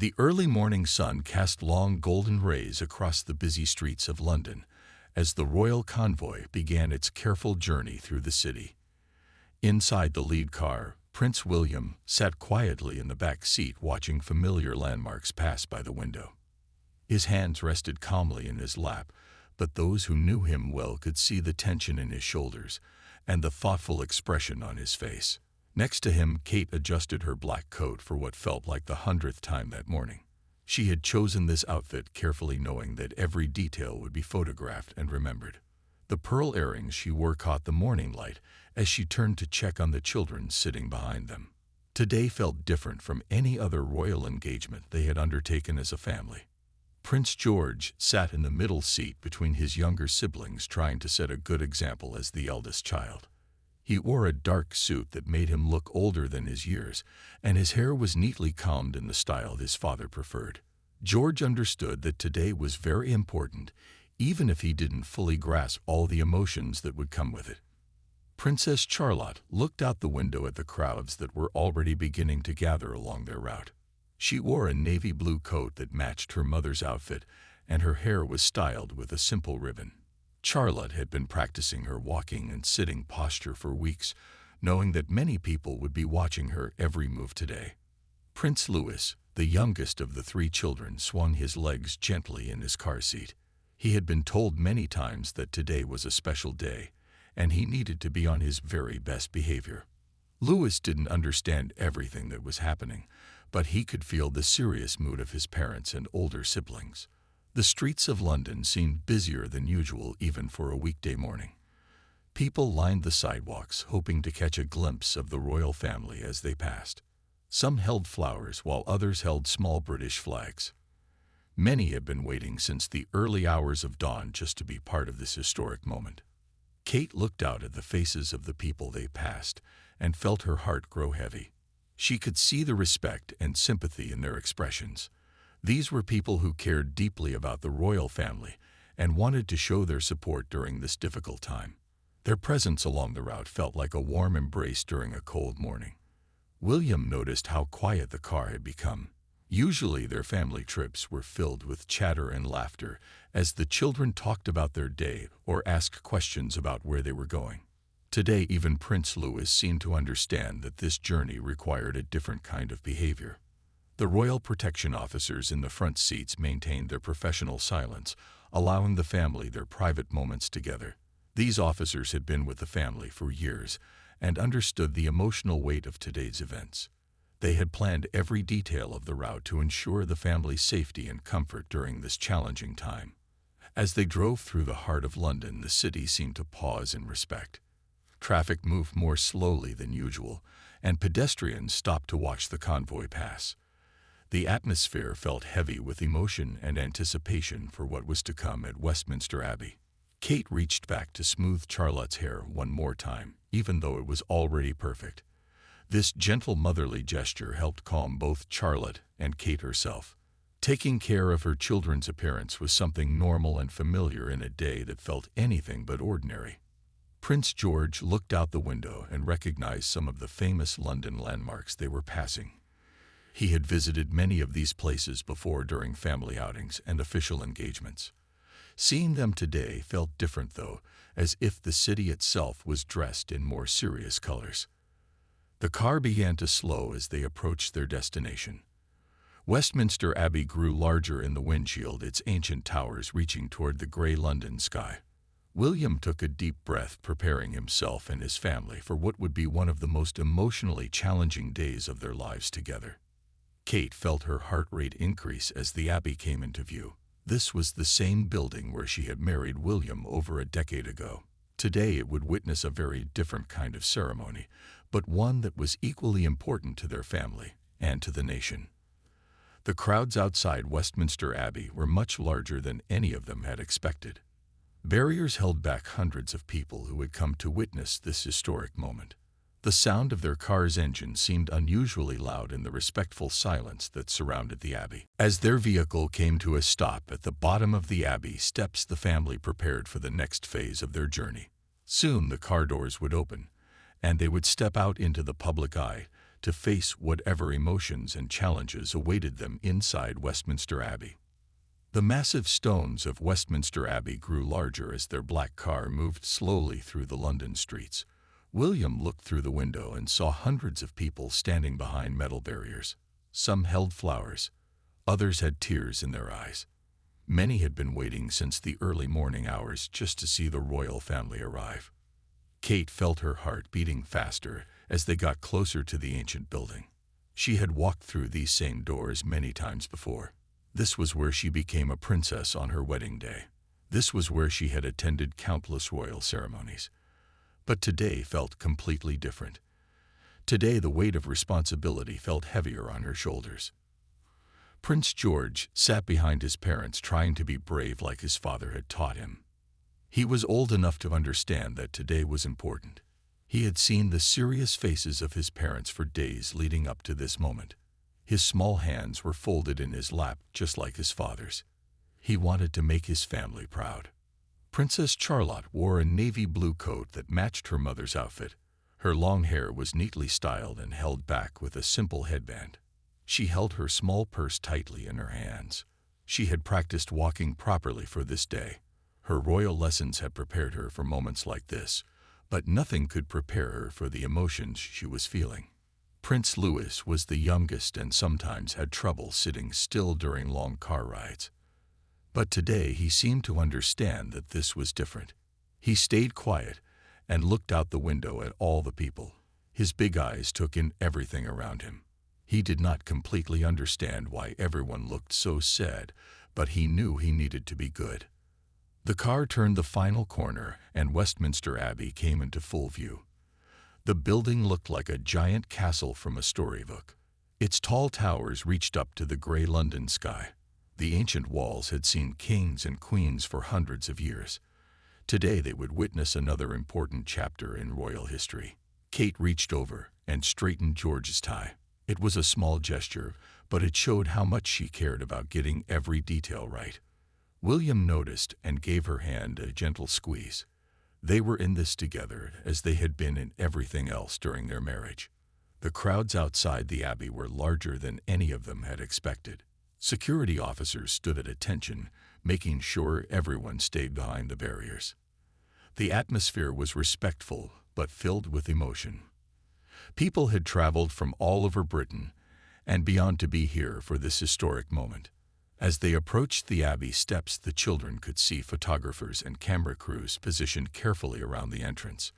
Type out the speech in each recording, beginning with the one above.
The early morning sun cast long golden rays across the busy streets of London as the royal convoy began its careful journey through the city. Inside the lead car, Prince William sat quietly in the back seat watching familiar landmarks pass by the window. His hands rested calmly in his lap, but those who knew him well could see the tension in his shoulders and the thoughtful expression on his face. Next to him, Kate adjusted her black coat for what felt like the 100th time that morning. She had chosen this outfit carefully, knowing that every detail would be photographed and remembered. The pearl earrings she wore caught the morning light as she turned to check on the children sitting behind them. Today felt different from any other royal engagement they had undertaken as a family. Prince George sat in the middle seat between his younger siblings, trying to set a good example as the eldest child. He wore a dark suit that made him look older than his years, and his hair was neatly combed in the style his father preferred. George understood that today was very important, even if he didn't fully grasp all the emotions that would come with it. Princess Charlotte looked out the window at the crowds that were already beginning to gather along their route. She wore a navy blue coat that matched her mother's outfit, and her hair was styled with a simple ribbon. Charlotte had been practicing her walking and sitting posture for weeks, knowing that many people would be watching her every move today. Prince Louis, the youngest of the three children, swung his legs gently in his car seat. He had been told many times that today was a special day, and he needed to be on his very best behavior. Louis didn't understand everything that was happening, but he could feel the serious mood of his parents and older siblings. The streets of London seemed busier than usual even for a weekday morning. People lined the sidewalks, hoping to catch a glimpse of the royal family as they passed. Some held flowers while others held small British flags. Many had been waiting since the early hours of dawn just to be part of this historic moment. Kate looked out at the faces of the people they passed and felt her heart grow heavy. She could see the respect and sympathy in their expressions. These were people who cared deeply about the royal family and wanted to show their support during this difficult time. Their presence along the route felt like a warm embrace during a cold morning. William noticed how quiet the car had become. Usually their family trips were filled with chatter and laughter as the children talked about their day or asked questions about where they were going. Today, even Prince Louis seemed to understand that this journey required a different kind of behavior. The royal protection officers in the front seats maintained their professional silence, allowing the family their private moments together. These officers had been with the family for years and understood the emotional weight of today's events. They had planned every detail of the route to ensure the family's safety and comfort during this challenging time. As they drove through the heart of London, the city seemed to pause in respect. Traffic moved more slowly than usual, and pedestrians stopped to watch the convoy pass. The atmosphere felt heavy with emotion and anticipation for what was to come at Westminster Abbey. Kate reached back to smooth Charlotte's hair one more time, even though it was already perfect. This gentle motherly gesture helped calm both Charlotte and Kate herself. Taking care of her children's appearance was something normal and familiar in a day that felt anything but ordinary. Prince George looked out the window and recognized some of the famous London landmarks they were passing. He had visited many of these places before during family outings and official engagements. Seeing them today felt different, though, as if the city itself was dressed in more serious colors. The car began to slow as they approached their destination. Westminster Abbey grew larger in the windshield, its ancient towers reaching toward the gray London sky. William took a deep breath, preparing himself and his family for what would be one of the most emotionally challenging days of their lives together. Kate felt her heart rate increase as the Abbey came into view. This was the same building where she had married William over a decade ago. Today it would witness a very different kind of ceremony, but one that was equally important to their family and to the nation. The crowds outside Westminster Abbey were much larger than any of them had expected. Barriers held back hundreds of people who had come to witness this historic moment. The sound of their car's engine seemed unusually loud in the respectful silence that surrounded the Abbey. As their vehicle came to a stop at the bottom of the Abbey steps, the family prepared for the next phase of their journey. Soon the car doors would open, and they would step out into the public eye to face whatever emotions and challenges awaited them inside Westminster Abbey. The massive stones of Westminster Abbey grew larger as their black car moved slowly through the London streets. William looked through the window and saw hundreds of people standing behind metal barriers. Some held flowers, others had tears in their eyes. Many had been waiting since the early morning hours just to see the royal family arrive. Kate felt her heart beating faster as they got closer to the ancient building. She had walked through these same doors many times before. This was where she became a princess on her wedding day. This was where she had attended countless royal ceremonies. But today felt completely different. Today the weight of responsibility felt heavier on her shoulders. Prince George sat behind his parents trying to be brave like his father had taught him. He was old enough to understand that today was important. He had seen the serious faces of his parents for days leading up to this moment. His small hands were folded in his lap just like his father's. He wanted to make his family proud. Princess Charlotte wore a navy blue coat that matched her mother's outfit. Her long hair was neatly styled and held back with a simple headband. She held her small purse tightly in her hands. She had practiced walking properly for this day. Her royal lessons had prepared her for moments like this, but nothing could prepare her for the emotions she was feeling. Prince Louis was the youngest and sometimes had trouble sitting still during long car rides. But today he seemed to understand that this was different. He stayed quiet and looked out the window at all the people. His big eyes took in everything around him. He did not completely understand why everyone looked so sad, but he knew he needed to be good. The car turned the final corner and Westminster Abbey came into full view. The building looked like a giant castle from a storybook. Its tall towers reached up to the gray London sky. The ancient walls had seen kings and queens for hundreds of years. Today they would witness another important chapter in royal history. Kate reached over and straightened George's tie. It was a small gesture, but it showed how much she cared about getting every detail right. William noticed and gave her hand a gentle squeeze. They were in this together as they had been in everything else during their marriage. The crowds outside the Abbey were larger than any of them had expected. Security officers stood at attention, making sure everyone stayed behind the barriers. The atmosphere was respectful but filled with emotion. People had traveled from all over Britain and beyond to be here for this historic moment. As they approached the Abbey steps, the children could see photographers and camera crews positioned carefully around the entrance.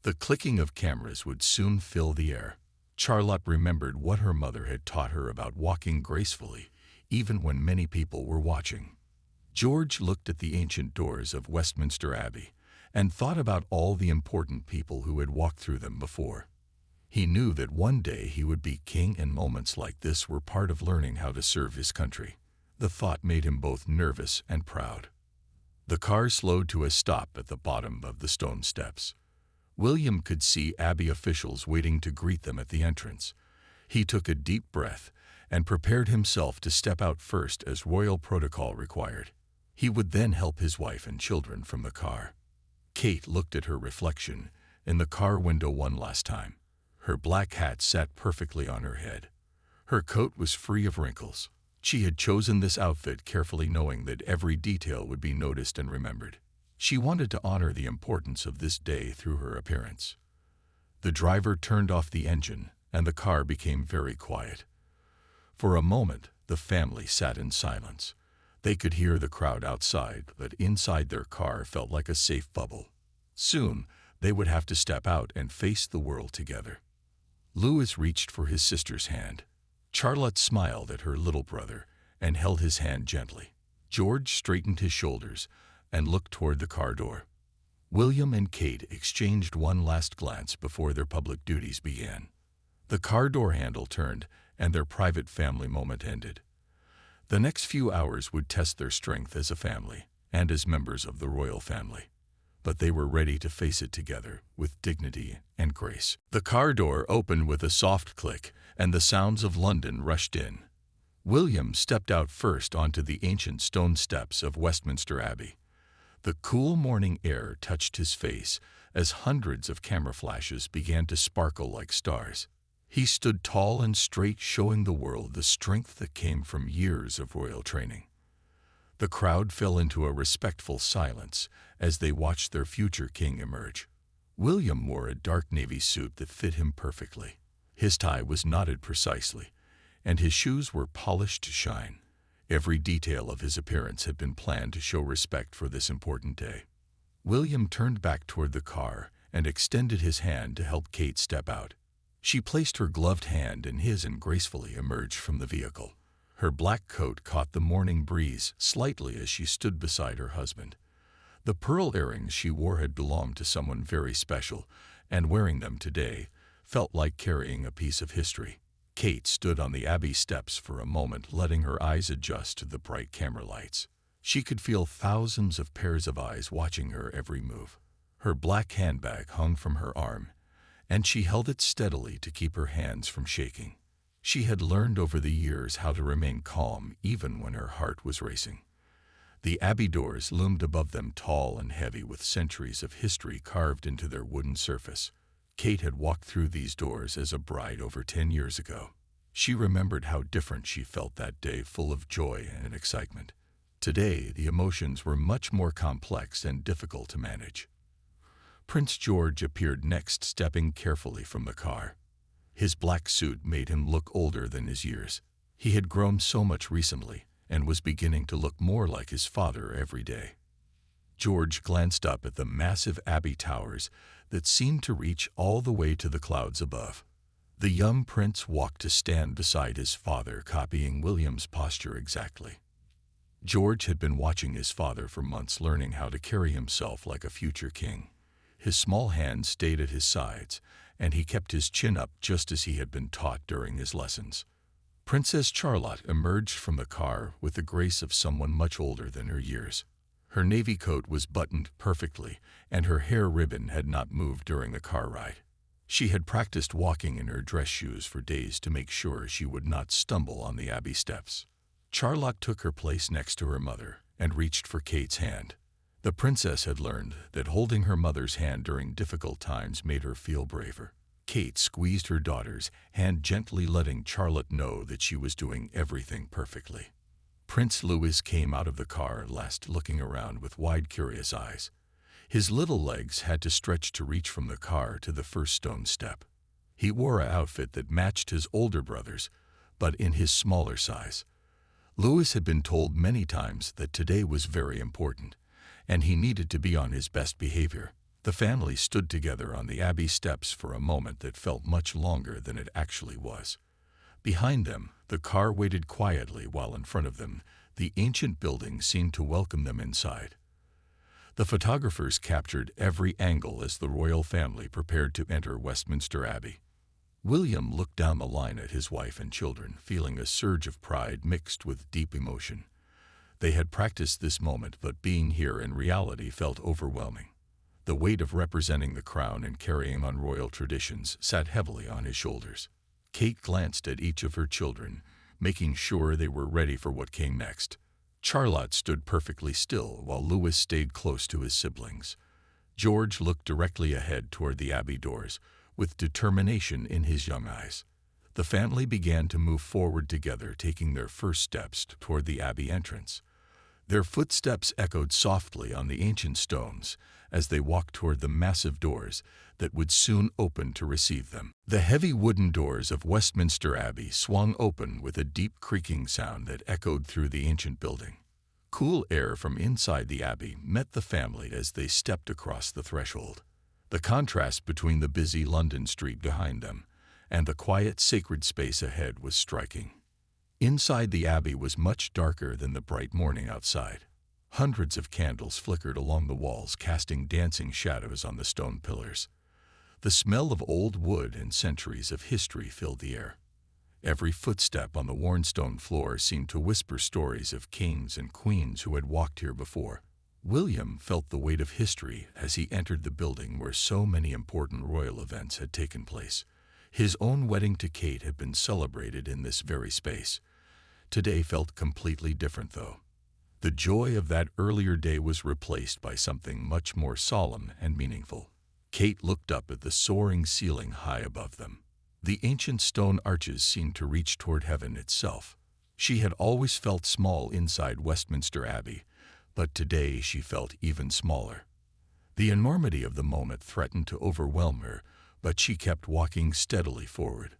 The clicking of cameras would soon fill the air. Charlotte remembered what her mother had taught her about walking gracefully, even when many people were watching. George looked at the ancient doors of Westminster Abbey and thought about all the important people who had walked through them before. He knew that one day he would be king, and moments like this were part of learning how to serve his country. The thought made him both nervous and proud. The car slowed to a stop at the bottom of the stone steps. William could see Abbey officials waiting to greet them at the entrance. He took a deep breath and prepared himself to step out first as royal protocol required. He would then help his wife and children from the car. Kate looked at her reflection in the car window one last time. Her black hat sat perfectly on her head. Her coat was free of wrinkles. She had chosen this outfit carefully, knowing that every detail would be noticed and remembered. She wanted to honor the importance of this day through her appearance. The driver turned off the engine, and the car became very quiet. For a moment, the family sat in silence. They could hear the crowd outside, but inside their car felt like a safe bubble. Soon, they would have to step out and face the world together. Louis reached for his sister's hand. Charlotte smiled at her little brother and held his hand gently. George straightened his shoulders and looked toward the car door. William and Kate exchanged one last glance before their public duties began. The car door handle turned and their private family moment ended. The next few hours would test their strength as a family and as members of the royal family. But they were ready to face it together with dignity and grace. The car door opened with a soft click, and the sounds of London rushed in. William stepped out first onto the ancient stone steps of Westminster Abbey. The cool morning air touched his face as hundreds of camera flashes began to sparkle like stars. He stood tall and straight, showing the world the strength that came from years of royal training. The crowd fell into a respectful silence as they watched their future king emerge. William wore a dark navy suit that fit him perfectly. His tie was knotted precisely, and his shoes were polished to shine. Every detail of his appearance had been planned to show respect for this important day. William turned back toward the car and extended his hand to help Kate step out. She placed her gloved hand in his and gracefully emerged from the vehicle. Her black coat caught the morning breeze slightly as she stood beside her husband. The pearl earrings she wore had belonged to someone very special, and wearing them today felt like carrying a piece of history. Kate stood on the Abbey steps for a moment, letting her eyes adjust to the bright camera lights. She could feel thousands of pairs of eyes watching her every move. Her black handbag hung from her arm, and she held it steadily to keep her hands from shaking. She had learned over the years how to remain calm even when her heart was racing. The Abbey doors loomed above them, tall and heavy, with centuries of history carved into their wooden surface. Kate had walked through these doors as a bride over 10 years ago. She remembered how different she felt that day, full of joy and excitement. Today, the emotions were much more complex and difficult to manage. Prince George appeared next, stepping carefully from the car. His black suit made him look older than his years. He had grown so much recently and was beginning to look more like his father every day. George glanced up at the massive Abbey towers that seemed to reach all the way to the clouds above. The young prince walked to stand beside his father, copying William's posture exactly. George had been watching his father for months, learning how to carry himself like a future king. His small hands stayed at his sides, and he kept his chin up just as he had been taught during his lessons. Princess Charlotte emerged from the car with the grace of someone much older than her years. Her navy coat was buttoned perfectly, and her hair ribbon had not moved during the car ride. She had practiced walking in her dress shoes for days to make sure she would not stumble on the Abbey steps. Charlotte took her place next to her mother and reached for Kate's hand. The princess had learned that holding her mother's hand during difficult times made her feel braver. Kate squeezed her daughter's hand gently, letting Charlotte know that she was doing everything perfectly. Prince Louis came out of the car last, looking around with wide, curious eyes. His little legs had to stretch to reach from the car to the first stone step. He wore an outfit that matched his older brother's, but in his smaller size. Louis had been told many times that today was very important, and he needed to be on his best behavior. The family stood together on the Abbey steps for a moment that felt much longer than it actually was. Behind them, the car waited quietly, while in front of them, the ancient building seemed to welcome them inside. The photographers captured every angle as the royal family prepared to enter Westminster Abbey. William looked down the line at his wife and children, feeling a surge of pride mixed with deep emotion. They had practiced this moment, but being here in reality felt overwhelming. The weight of representing the crown and carrying on royal traditions sat heavily on his shoulders. Kate glanced at each of her children, making sure they were ready for what came next. Charlotte stood perfectly still while Louis stayed close to his siblings. George looked directly ahead toward the Abbey doors, with determination in his young eyes. The family began to move forward together, taking their first steps toward the Abbey entrance. Their footsteps echoed softly on the ancient stones as they walked toward the massive doors that would soon open to receive them. The heavy wooden doors of Westminster Abbey swung open with a deep creaking sound that echoed through the ancient building. Cool air from inside the Abbey met the family as they stepped across the threshold. The contrast between the busy London street behind them and the quiet, sacred space ahead was striking. Inside the Abbey was much darker than the bright morning outside. Hundreds of candles flickered along the walls, casting dancing shadows on the stone pillars. The smell of old wood and centuries of history filled the air. Every footstep on the worn stone floor seemed to whisper stories of kings and queens who had walked here before. William felt the weight of history as he entered the building where so many important royal events had taken place. His own wedding to Kate had been celebrated in this very space. Today felt completely different, though. The joy of that earlier day was replaced by something much more solemn and meaningful. Kate looked up at the soaring ceiling high above them. The ancient stone arches seemed to reach toward heaven itself. She had always felt small inside Westminster Abbey, but today she felt even smaller. The enormity of the moment threatened to overwhelm her, but she kept walking steadily forward.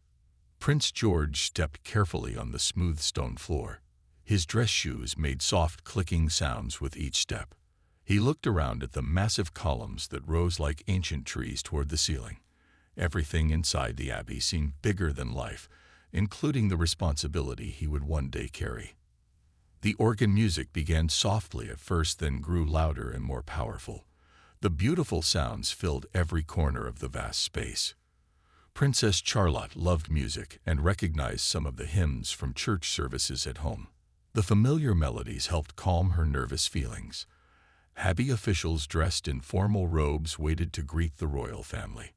Prince George stepped carefully on the smooth stone floor. His dress shoes made soft clicking sounds with each step. He looked around at the massive columns that rose like ancient trees toward the ceiling. Everything inside the abbey seemed bigger than life, including the responsibility he would one day carry. The organ music began softly at first, then grew louder and more powerful. The beautiful sounds filled every corner of the vast space. Princess Charlotte loved music and recognized some of the hymns from church services at home. The familiar melodies helped calm her nervous feelings. Abbey officials dressed in formal robes waited to greet the royal family.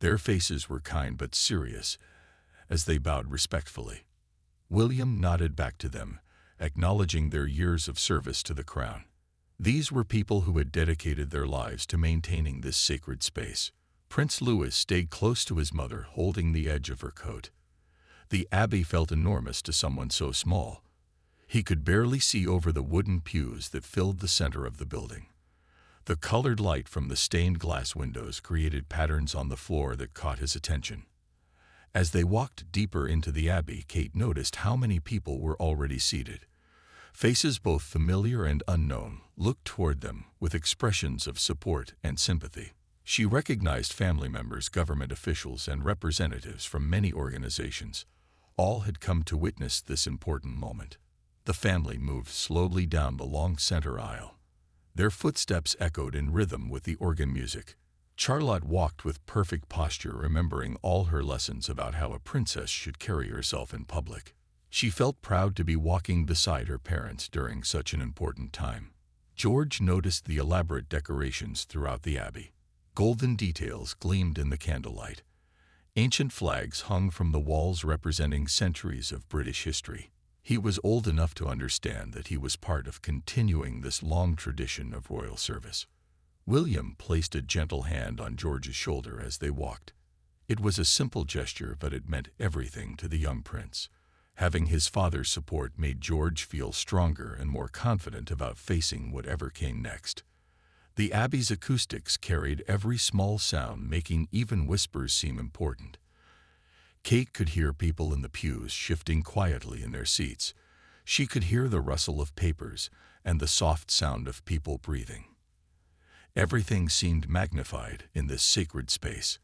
Their faces were kind but serious as they bowed respectfully. William nodded back to them, acknowledging their years of service to the crown. These were people who had dedicated their lives to maintaining this sacred space. Prince Louis stayed close to his mother, holding the edge of her coat. The abbey felt enormous to someone so small. He could barely see over the wooden pews that filled the center of the building. The colored light from the stained glass windows created patterns on the floor that caught his attention. As they walked deeper into the abbey, Kate noticed how many people were already seated. Faces both familiar and unknown looked toward them with expressions of support and sympathy. She recognized family members, government officials, and representatives from many organizations. All had come to witness this important moment. The family moved slowly down the long center aisle. Their footsteps echoed in rhythm with the organ music. Charlotte walked with perfect posture, remembering all her lessons about how a princess should carry herself in public. She felt proud to be walking beside her parents during such an important time. George noticed the elaborate decorations throughout the abbey. Golden details gleamed in the candlelight. Ancient flags hung from the walls representing centuries of British history. He was old enough to understand that he was part of continuing this long tradition of royal service. William placed a gentle hand on George's shoulder as they walked. It was a simple gesture, but it meant everything to the young prince. Having his father's support made George feel stronger and more confident about facing whatever came next. The abbey's acoustics carried every small sound, making even whispers seem important. Kate could hear people in the pews shifting quietly in their seats. She could hear the rustle of papers and the soft sound of people breathing. Everything seemed magnified in this sacred space.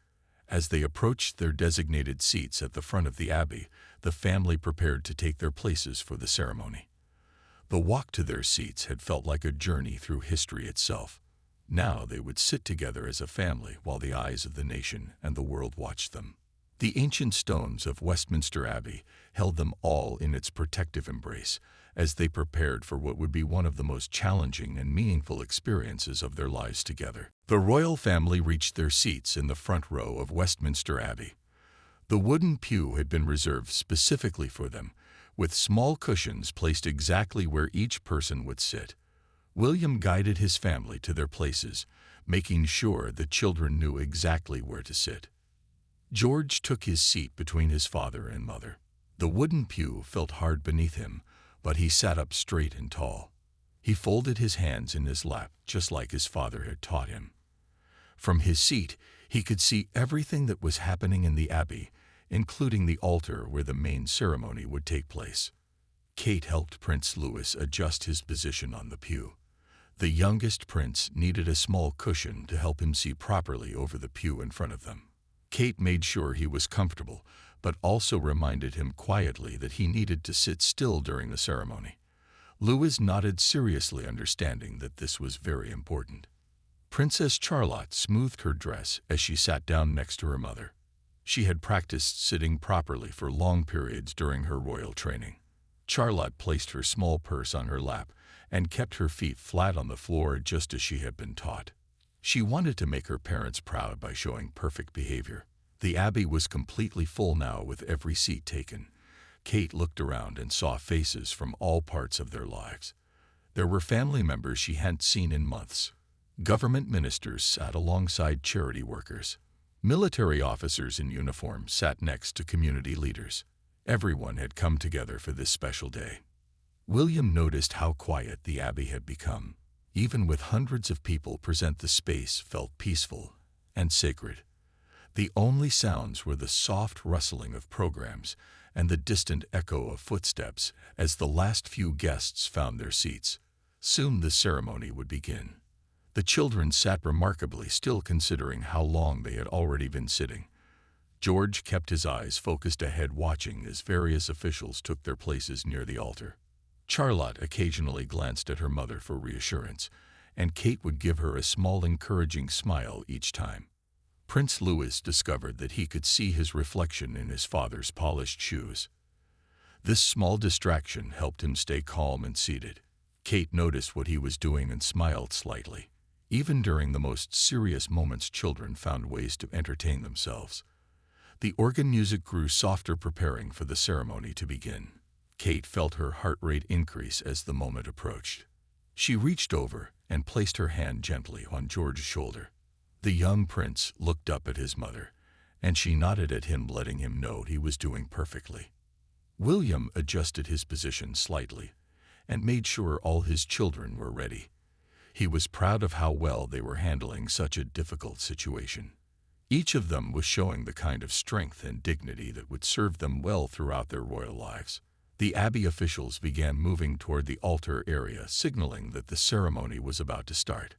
As they approached their designated seats at the front of the abbey, the family prepared to take their places for the ceremony. The walk to their seats had felt like a journey through history itself. Now they would sit together as a family while the eyes of the nation and the world watched them. The ancient stones of Westminster Abbey held them all in its protective embrace as they prepared for what would be one of the most challenging and meaningful experiences of their lives together. The royal family reached their seats in the front row of Westminster Abbey. The wooden pew had been reserved specifically for them, with small cushions placed exactly where each person would sit. William guided his family to their places, making sure the children knew exactly where to sit. George took his seat between his father and mother. The wooden pew felt hard beneath him, but he sat up straight and tall. He folded his hands in his lap, just like his father had taught him. From his seat, he could see everything that was happening in the abbey, including the altar where the main ceremony would take place. Kate helped Prince Louis adjust his position on the pew. The youngest prince needed a small cushion to help him see properly over the pew in front of them. Kate made sure he was comfortable, but also reminded him quietly that he needed to sit still during the ceremony. Louis nodded seriously, understanding that this was very important. Princess Charlotte smoothed her dress as she sat down next to her mother. She had practiced sitting properly for long periods during her royal training. Charlotte placed her small purse on her lap and kept her feet flat on the floor just as she had been taught. She wanted to make her parents proud by showing perfect behavior. The abbey was completely full now, with every seat taken. Kate looked around and saw faces from all parts of their lives. There were family members she hadn't seen in months. Government ministers sat alongside charity workers. Military officers in uniform sat next to community leaders. Everyone had come together for this special day. William noticed how quiet the Abbey had become. Even with hundreds of people present, the space felt peaceful and sacred. The only sounds were the soft rustling of programs and the distant echo of footsteps as the last few guests found their seats. Soon the ceremony would begin. The children sat remarkably still, considering how long they had already been sitting. George kept his eyes focused ahead, watching as various officials took their places near the altar. Charlotte occasionally glanced at her mother for reassurance, and Kate would give her a small encouraging smile each time. Prince Louis discovered that he could see his reflection in his father's polished shoes. This small distraction helped him stay calm and seated. Kate noticed what he was doing and smiled slightly. Even during the most serious moments, children found ways to entertain themselves. The organ music grew softer, preparing for the ceremony to begin. Kate felt her heart rate increase as the moment approached. She reached over and placed her hand gently on George's shoulder. The young prince looked up at his mother, and she nodded at him, letting him know he was doing perfectly. William adjusted his position slightly and made sure all his children were ready. He was proud of how well they were handling such a difficult situation. Each of them was showing the kind of strength and dignity that would serve them well throughout their royal lives. The Abbey officials began moving toward the altar area, signaling that the ceremony was about to start.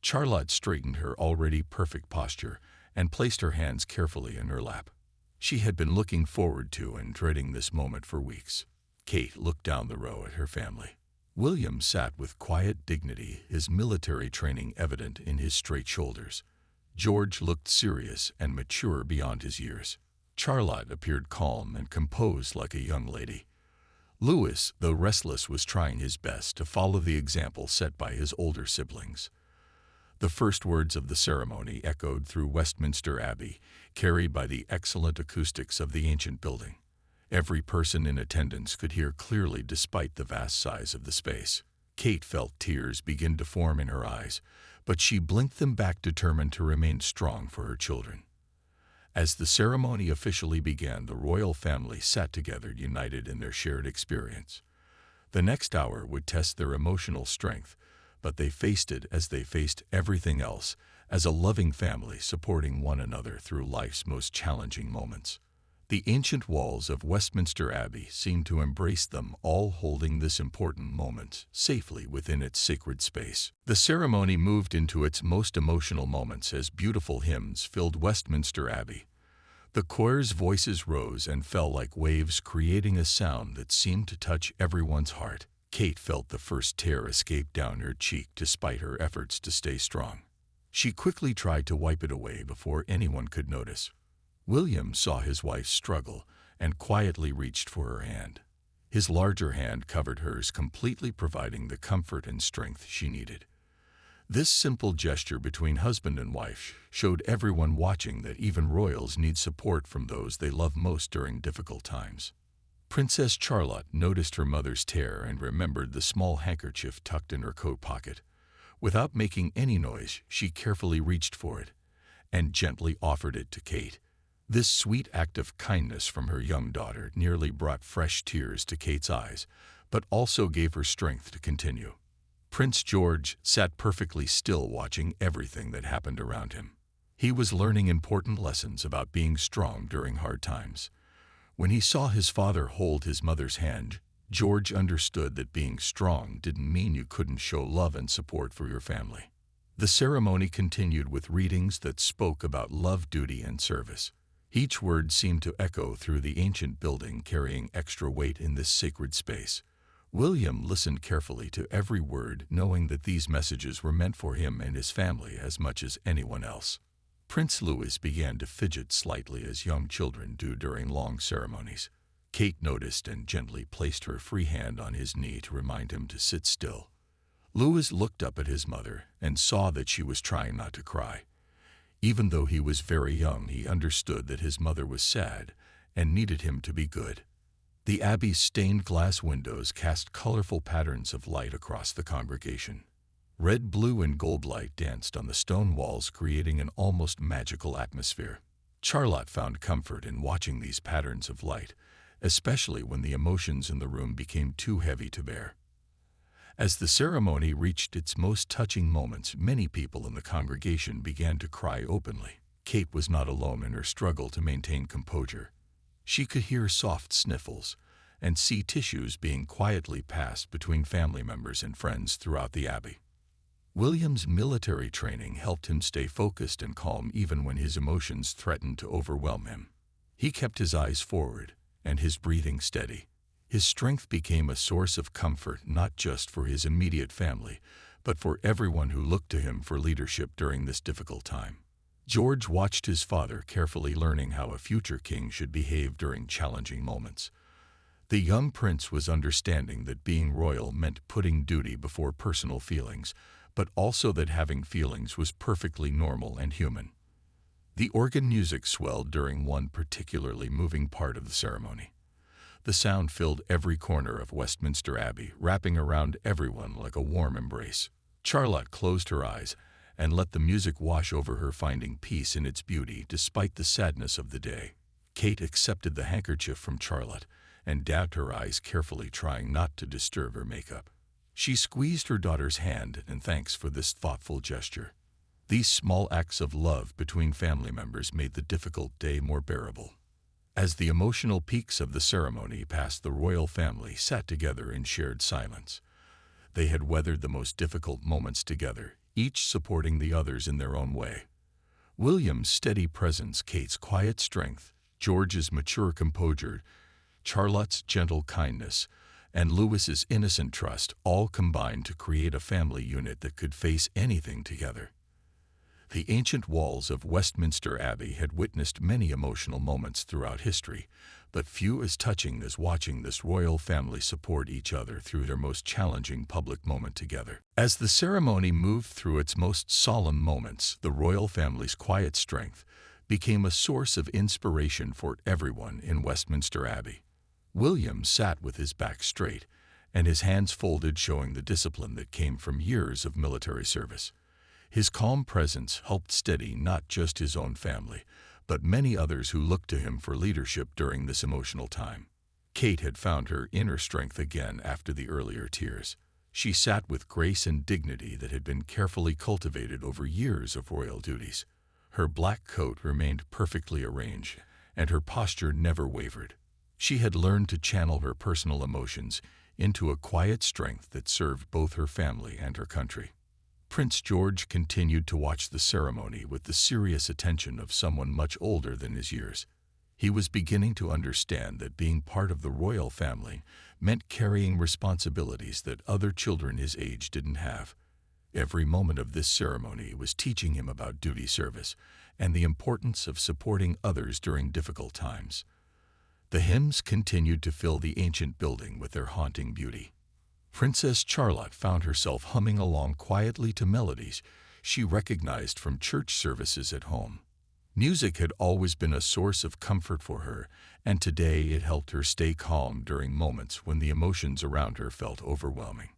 Charlotte straightened her already perfect posture and placed her hands carefully in her lap. She had been looking forward to and dreading this moment for weeks. Kate looked down the row at her family. William sat with quiet dignity, his military training evident in his straight shoulders. George looked serious and mature beyond his years. Charlotte appeared calm and composed like a young lady. Louis, though restless, was trying his best to follow the example set by his older siblings. The first words of the ceremony echoed through Westminster Abbey, carried by the excellent acoustics of the ancient building. Every person in attendance could hear clearly despite the vast size of the space. Kate felt tears begin to form in her eyes, but she blinked them back, determined to remain strong for her children. As the ceremony officially began, the royal family sat together, united in their shared experience. The next hour would test their emotional strength, but they faced it as they faced everything else, as a loving family supporting one another through life's most challenging moments. The ancient walls of Westminster Abbey seemed to embrace them all, holding this important moment safely within its sacred space. The ceremony moved into its most emotional moments as beautiful hymns filled Westminster Abbey. The choir's voices rose and fell like waves, creating a sound that seemed to touch everyone's heart. Kate felt the first tear escape down her cheek despite her efforts to stay strong. She quickly tried to wipe it away before anyone could notice. William saw his wife struggle and quietly reached for her hand. His larger hand covered hers completely, providing the comfort and strength she needed. This simple gesture between husband and wife showed everyone watching that even royals need support from those they love most during difficult times. Princess Charlotte noticed her mother's tear and remembered the small handkerchief tucked in her coat pocket. Without making any noise, she carefully reached for it and gently offered it to Kate. This sweet act of kindness from her young daughter nearly brought fresh tears to Kate's eyes, but also gave her strength to continue. Prince George sat perfectly still, watching everything that happened around him. He was learning important lessons about being strong during hard times. When he saw his father hold his mother's hand, George understood that being strong didn't mean you couldn't show love and support for your family. The ceremony continued with readings that spoke about love, duty, and service. Each word seemed to echo through the ancient building, carrying extra weight in this sacred space. William listened carefully to every word, knowing that these messages were meant for him and his family as much as anyone else. Prince Louis began to fidget slightly, as young children do during long ceremonies. Kate noticed and gently placed her free hand on his knee to remind him to sit still. Louis looked up at his mother and saw that she was trying not to cry. Even though he was very young, he understood that his mother was sad and needed him to be good. The Abbey's stained glass windows cast colorful patterns of light across the congregation. Red, blue, and gold light danced on the stone walls, creating an almost magical atmosphere. Charlotte found comfort in watching these patterns of light, especially when the emotions in the room became too heavy to bear. As the ceremony reached its most touching moments, many people in the congregation began to cry openly. Kate was not alone in her struggle to maintain composure. She could hear soft sniffles and see tissues being quietly passed between family members and friends throughout the abbey. William's military training helped him stay focused and calm even when his emotions threatened to overwhelm him. He kept his eyes forward and his breathing steady. His strength became a source of comfort not just for his immediate family, but for everyone who looked to him for leadership during this difficult time. George watched his father carefully, learning how a future king should behave during challenging moments. The young prince was understanding that being royal meant putting duty before personal feelings, but also that having feelings was perfectly normal and human. The organ music swelled during one particularly moving part of the ceremony. The sound filled every corner of Westminster Abbey, wrapping around everyone like a warm embrace. Charlotte closed her eyes and let the music wash over her, finding peace in its beauty despite the sadness of the day. Kate accepted the handkerchief from Charlotte and dabbed her eyes carefully, trying not to disturb her makeup. She squeezed her daughter's hand in thanks for this thoughtful gesture. These small acts of love between family members made the difficult day more bearable. As the emotional peaks of the ceremony passed, the royal family sat together in shared silence. They had weathered the most difficult moments together, each supporting the others in their own way. William's steady presence, Kate's quiet strength, George's mature composure, Charlotte's gentle kindness, and Louis's innocent trust all combined to create a family unit that could face anything together. The ancient walls of Westminster Abbey had witnessed many emotional moments throughout history, but few as touching as watching this royal family support each other through their most challenging public moment together. As the ceremony moved through its most solemn moments, the royal family's quiet strength became a source of inspiration for everyone in Westminster Abbey. William sat with his back straight and his hands folded, showing the discipline that came from years of military service. His calm presence helped steady not just his own family, but many others who looked to him for leadership during this emotional time. Kate had found her inner strength again after the earlier tears. She sat with grace and dignity that had been carefully cultivated over years of royal duties. Her black coat remained perfectly arranged, and her posture never wavered. She had learned to channel her personal emotions into a quiet strength that served both her family and her country. Prince George continued to watch the ceremony with the serious attention of someone much older than his years. He was beginning to understand that being part of the royal family meant carrying responsibilities that other children his age didn't have. Every moment of this ceremony was teaching him about duty service and the importance of supporting others during difficult times. The hymns continued to fill the ancient building with their haunting beauty. Princess Charlotte found herself humming along quietly to melodies she recognized from church services at home. Music had always been a source of comfort for her, and today it helped her stay calm during moments when the emotions around her felt overwhelming.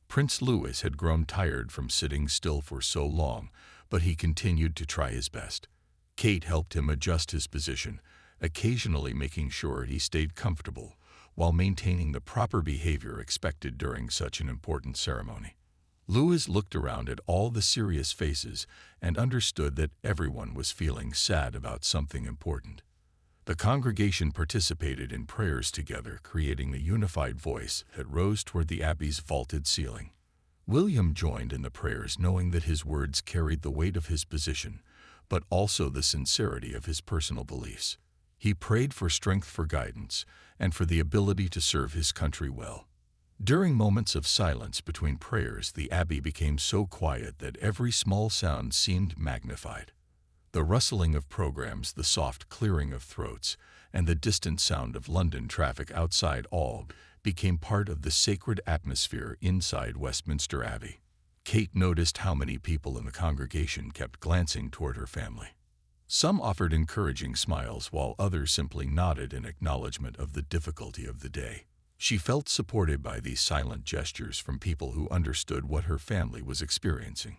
Prince Louis had grown tired from sitting still for so long, but he continued to try his best. Kate helped him adjust his position, occasionally making sure he stayed comfortable, while maintaining the proper behavior expected during such an important ceremony. Louis looked around at all the serious faces and understood that everyone was feeling sad about something important. The congregation participated in prayers together, creating a unified voice that rose toward the abbey's vaulted ceiling. William joined in the prayers, knowing that his words carried the weight of his position, but also the sincerity of his personal beliefs. He prayed for strength, for guidance, and for the ability to serve his country well. During moments of silence between prayers, the abbey became so quiet that every small sound seemed magnified. The rustling of programs, the soft clearing of throats, and the distant sound of London traffic outside all became part of the sacred atmosphere inside Westminster Abbey. Kate noticed how many people in the congregation kept glancing toward her family. Some offered encouraging smiles, while others simply nodded in acknowledgement of the difficulty of the day. She felt supported by these silent gestures from people who understood what her family was experiencing.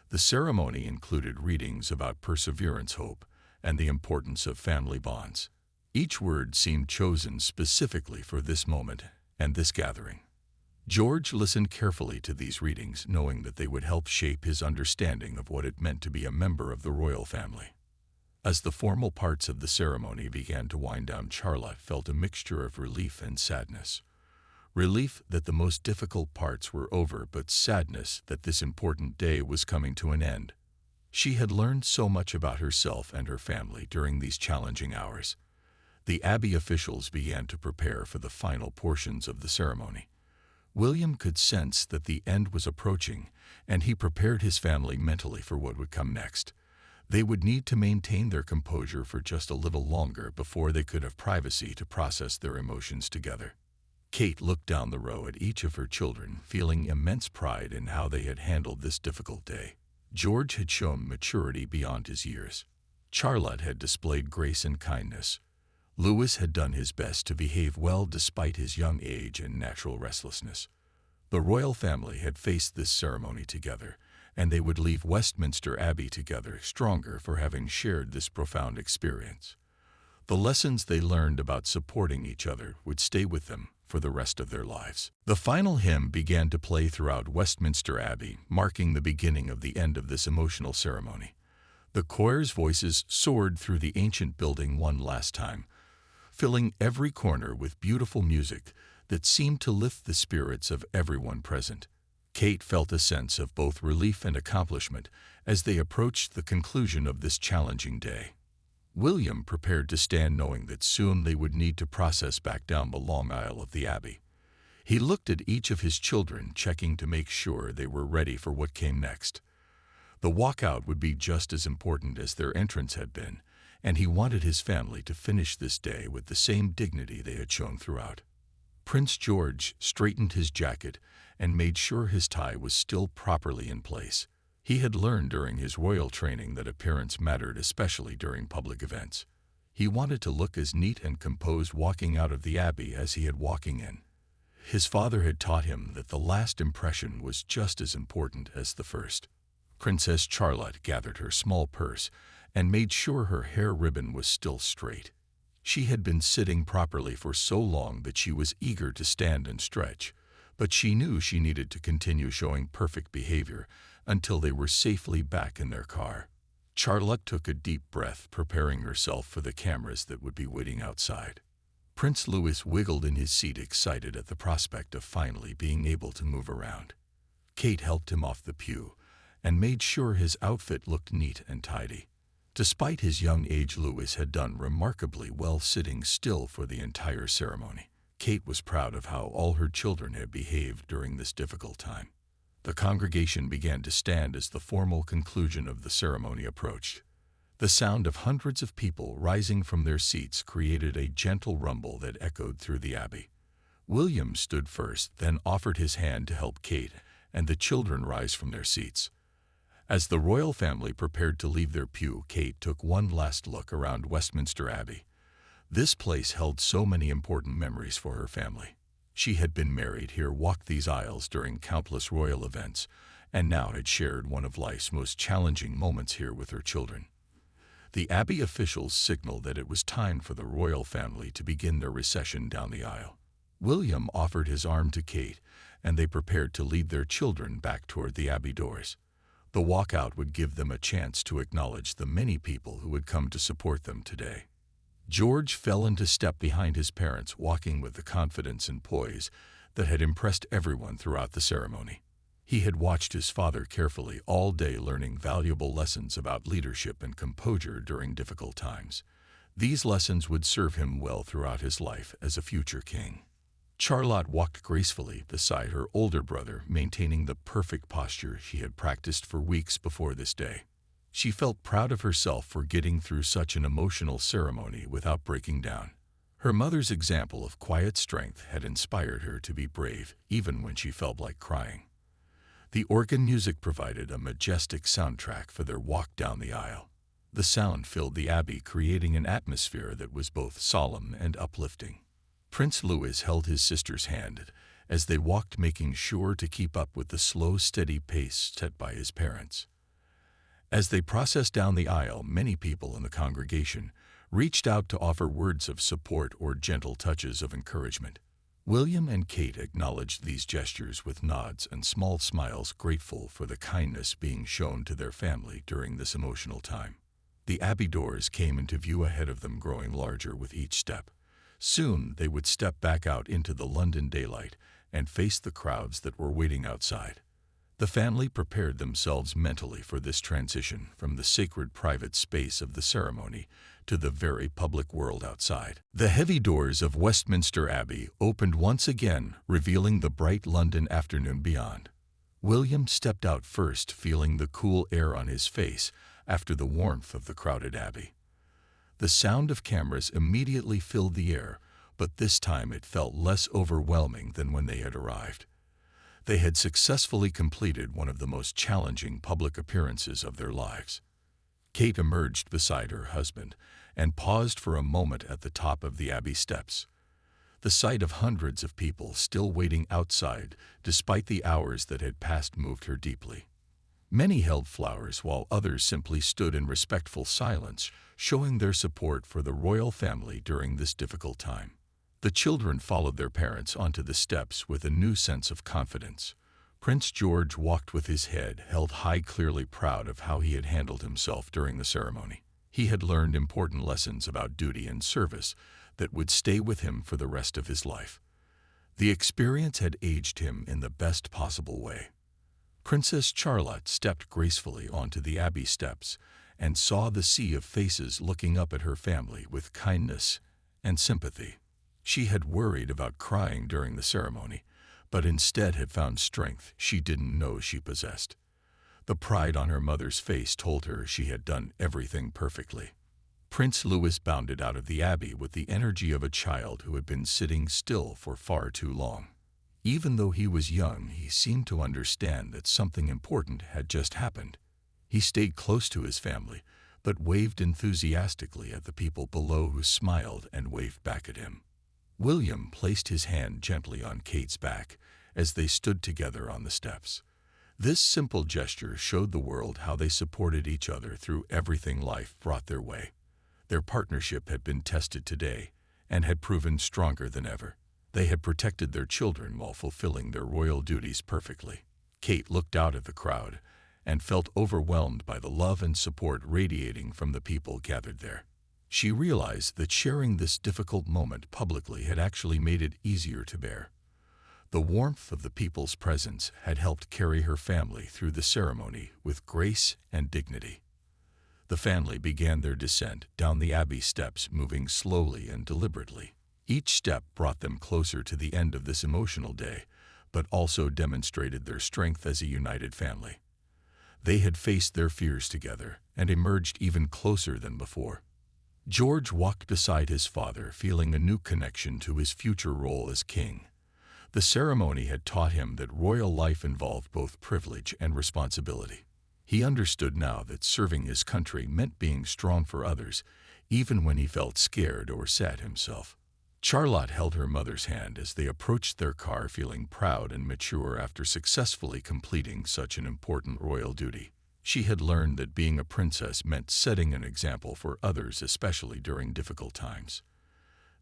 The ceremony included readings about perseverance, hope, and the importance of family bonds. Each word seemed chosen specifically for this moment and this gathering. George listened carefully to these readings, knowing that they would help shape his understanding of what it meant to be a member of the royal family. As the formal parts of the ceremony began to wind down, Charlotte felt a mixture of relief and sadness. Relief that the most difficult parts were over, but sadness that this important day was coming to an end. She had learned so much about herself and her family during these challenging hours. The Abbey officials began to prepare for the final portions of the ceremony. William could sense that the end was approaching, and he prepared his family mentally for what would come next. They would need to maintain their composure for just a little longer before they could have privacy to process their emotions together. Kate looked down the row at each of her children, feeling immense pride in how they had handled this difficult day. George had shown maturity beyond his years. Charlotte had displayed grace and kindness. Louis had done his best to behave well despite his young age and natural restlessness. The royal family had faced this ceremony together, and they would leave Westminster Abbey together, stronger for having shared this profound experience. The lessons they learned about supporting each other would stay with them for the rest of their lives. The final hymn began to play throughout Westminster Abbey, marking the beginning of the end of this emotional ceremony. The choir's voices soared through the ancient building one last time, filling every corner with beautiful music that seemed to lift the spirits of everyone present. Kate felt a sense of both relief and accomplishment as they approached the conclusion of this challenging day. William prepared to stand, knowing that soon they would need to process back down the long aisle of the Abbey. He looked at each of his children, checking to make sure they were ready for what came next. The walkout would be just as important as their entrance had been, and he wanted his family to finish this day with the same dignity they had shown throughout. Prince George straightened his jacket and made sure his tie was still properly in place. He had learned during his royal training that appearance mattered, especially during public events. He wanted to look as neat and composed walking out of the Abbey as he had walking in. His father had taught him that the last impression was just as important as the first. Princess Charlotte gathered her small purse and made sure her hair ribbon was still straight. She had been sitting properly for so long that she was eager to stand and stretch, but she knew she needed to continue showing perfect behavior until they were safely back in their car. Charlotte took a deep breath, preparing herself for the cameras that would be waiting outside. Prince Louis wiggled in his seat, excited at the prospect of finally being able to move around. Kate helped him off the pew and made sure his outfit looked neat and tidy. Despite his young age, Louis had done remarkably well sitting still for the entire ceremony. Kate was proud of how all her children had behaved during this difficult time. The congregation began to stand as the formal conclusion of the ceremony approached. The sound of hundreds of people rising from their seats created a gentle rumble that echoed through the Abbey. William stood first, then offered his hand to help Kate and the children rise from their seats. As the royal family prepared to leave their pew, Kate took one last look around Westminster Abbey. This place held so many important memories for her family. She had been married here, walked these aisles during countless royal events, and now had shared one of life's most challenging moments here with her children. The Abbey officials signaled that it was time for the royal family to begin their procession down the aisle. William offered his arm to Kate, and they prepared to lead their children back toward the Abbey doors. The walkout would give them a chance to acknowledge the many people who had come to support them today. George fell into step behind his parents, walking with the confidence and poise that had impressed everyone throughout the ceremony. He had watched his father carefully all day, learning valuable lessons about leadership and composure during difficult times. These lessons would serve him well throughout his life as a future king. Charlotte walked gracefully beside her older brother, maintaining the perfect posture she had practiced for weeks before this day. She felt proud of herself for getting through such an emotional ceremony without breaking down. Her mother's example of quiet strength had inspired her to be brave, even when she felt like crying. The organ music provided a majestic soundtrack for their walk down the aisle. The sound filled the Abbey, creating an atmosphere that was both solemn and uplifting. Prince Louis held his sister's hand as they walked, making sure to keep up with the slow, steady pace set by his parents. As they processed down the aisle, many people in the congregation reached out to offer words of support or gentle touches of encouragement. William and Kate acknowledged these gestures with nods and small smiles, grateful for the kindness being shown to their family during this emotional time. The Abbey doors came into view ahead of them, growing larger with each step. Soon they would step back out into the London daylight and face the crowds that were waiting outside. The family prepared themselves mentally for this transition from the sacred private space of the ceremony to the very public world outside. The heavy doors of Westminster Abbey opened once again, revealing the bright London afternoon beyond. William stepped out first, feeling the cool air on his face after the warmth of the crowded Abbey. The sound of cameras immediately filled the air, but this time it felt less overwhelming than when they had arrived. They had successfully completed one of the most challenging public appearances of their lives. Kate emerged beside her husband and paused for a moment at the top of the Abbey steps. The sight of hundreds of people still waiting outside, despite the hours that had passed, moved her deeply. Many held flowers, while others simply stood in respectful silence, showing their support for the royal family during this difficult time. The children followed their parents onto the steps with a new sense of confidence. Prince George walked with his head held high, clearly proud of how he had handled himself during the ceremony. He had learned important lessons about duty and service that would stay with him for the rest of his life. The experience had aged him in the best possible way. Princess Charlotte stepped gracefully onto the Abbey steps and saw the sea of faces looking up at her family with kindness and sympathy. She had worried about crying during the ceremony, but instead had found strength she didn't know she possessed. The pride on her mother's face told her she had done everything perfectly. Prince Louis bounded out of the Abbey with the energy of a child who had been sitting still for far too long. Even though he was young, he seemed to understand that something important had just happened. He stayed close to his family, but waved enthusiastically at the people below, who smiled and waved back at him. William placed his hand gently on Kate's back as they stood together on the steps. This simple gesture showed the world how they supported each other through everything life brought their way. Their partnership had been tested today and had proven stronger than ever. They had protected their children while fulfilling their royal duties perfectly. Kate looked out at the crowd and felt overwhelmed by the love and support radiating from the people gathered there. She realized that sharing this difficult moment publicly had actually made it easier to bear. The warmth of the people's presence had helped carry her family through the ceremony with grace and dignity. The family began their descent down the Abbey steps, moving slowly and deliberately. Each step brought them closer to the end of this emotional day, but also demonstrated their strength as a united family. They had faced their fears together and emerged even closer than before. George walked beside his father, feeling a new connection to his future role as king. The ceremony had taught him that royal life involved both privilege and responsibility. He understood now that serving his country meant being strong for others, even when he felt scared or sad himself. Charlotte held her mother's hand as they approached their car, feeling proud and mature after successfully completing such an important royal duty. She had learned that being a princess meant setting an example for others, especially during difficult times.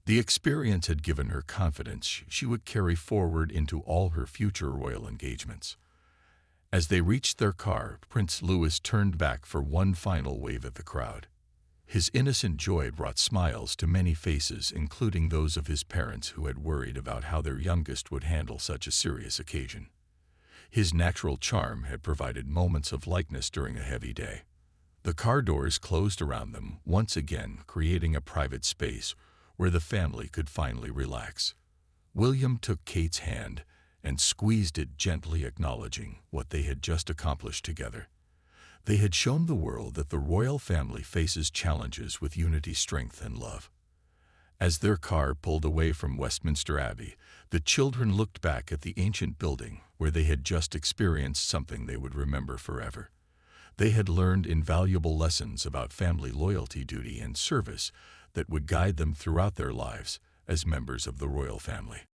The experience had given her confidence she would carry forward into all her future royal engagements. As they reached their car, Prince Louis turned back for one final wave at the crowd. His innocent joy brought smiles to many faces, including those of his parents who had worried about how their youngest would handle such a serious occasion. His natural charm had provided moments of lightness during a heavy day. The car doors closed around them, once again creating a private space where the family could finally relax. William took Kate's hand and squeezed it gently, acknowledging what they had just accomplished together. They had shown the world that the royal family faces challenges with unity, strength, and love. As their car pulled away from Westminster Abbey, the children looked back at the ancient building where they had just experienced something they would remember forever. They had learned invaluable lessons about family loyalty, duty, and service that would guide them throughout their lives as members of the royal family.